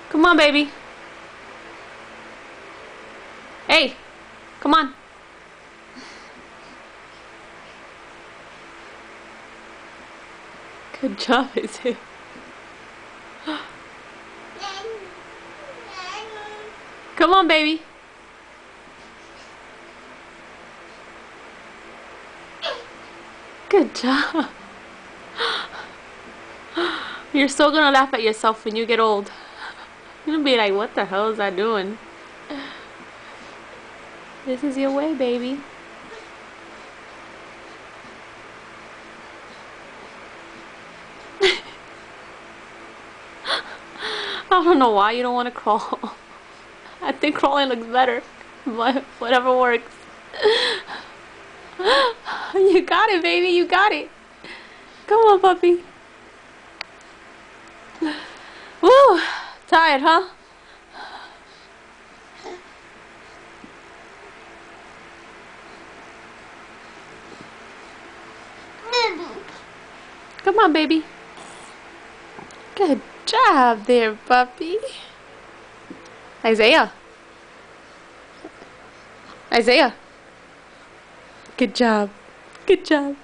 Come on, baby. Hey, come on. Good job, Isaiah. Come on, baby. Good job. You're so gonna laugh at yourself when you get old. You're gonna be like, what the hell is I doing? This is your way, baby. I don't know why you don't want to crawl. I think crawling looks better, but whatever works. You got it, baby. You got it. Come on, puppy. Woo! Tired, huh? Come on, baby. Good job there, puppy. Isaiah. Isaiah. Good job. Good job.